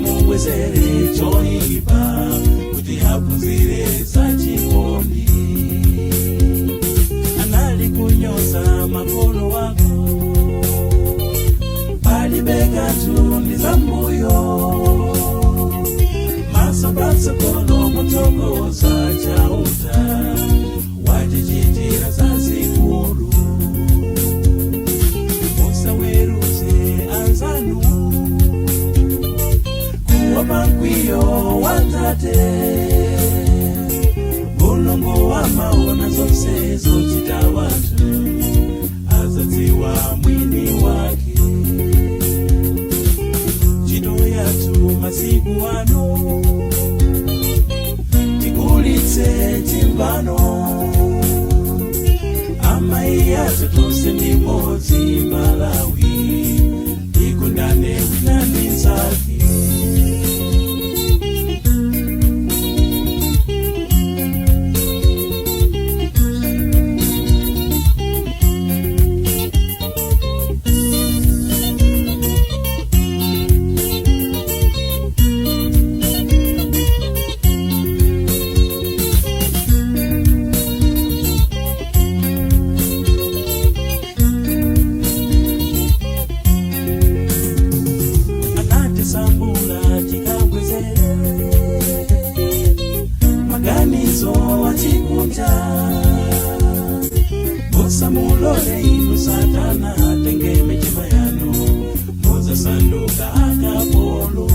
mubwezere choipa kuti aphunzire za chikondi. Anali kunyoza makolo wako palibe kanthu ndi zambuyo maso patsogolo kuthokoza chauta wachichitira zazikulu. Musaweruze anzanu kuopa mkwiyo wa Tate. Mulungu amaona zonse zochita wanthu azadziwa mwini wake. Ntchito yathu masiku ano tikulitse chimbano. Amayi athu tonse ndi mmodzi Malawi tikondane wina ndi nzake. Sambula chikabwezere maganizo wachikunja. Musamulole inu Satana atenge mitima yanu muzasanduka akapolo.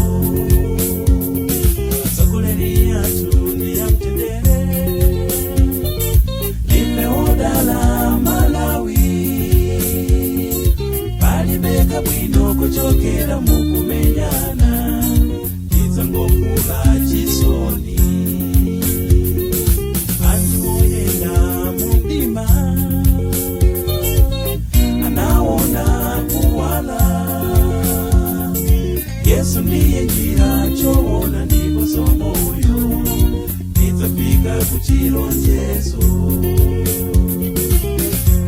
Atsogoleri athu ndi amtendere limeodala Malawi palibe kabwino kuchokera mukumenyana izangokula chisoni. Anthu oyenda mumdima anaona kuwala. Yesu ndiye njira choona ndiponso moyo tidzafika kuchilonjezo.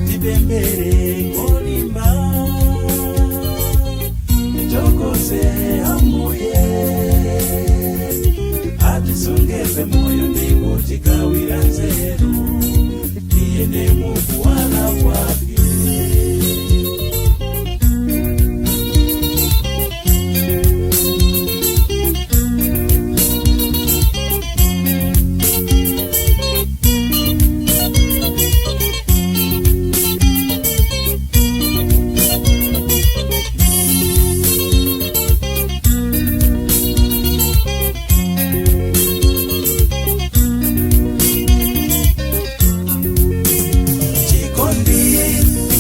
Tipemphere kolimba titokoze Ambuye atisongeze moyo ndipo tikawira nzeru tiyende mukuwala kwake.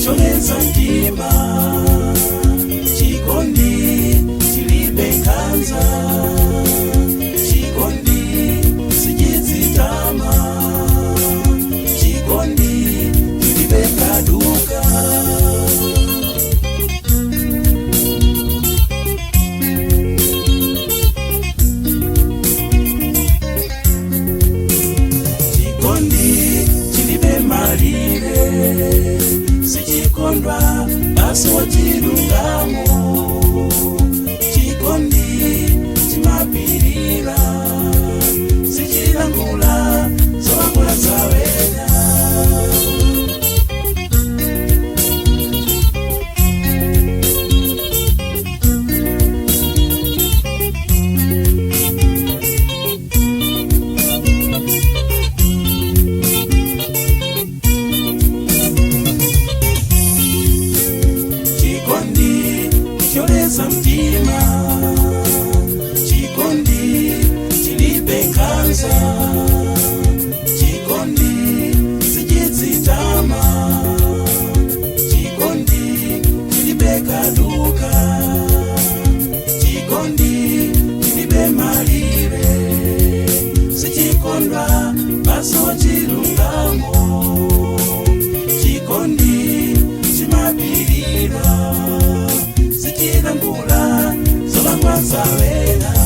Choleza mtima chikondi chilibe nkhanza. Chikondi sichidzitama. Chikondi chilibe kaduka. Chikondi chilibe malire. Sichikondwa basi wachilungamo. Chikondi chimapirira. Sichilangula zolangula zawena. Choleza mtima chikondi chilibe nkhanza. Chikondi sichidzitama. Chikondi chilibe kaduka. Chikondi chilibe malire. Sichikondwa basi wachilungamo. Chikondi chimapirira. Sichilangula zolangula zawena.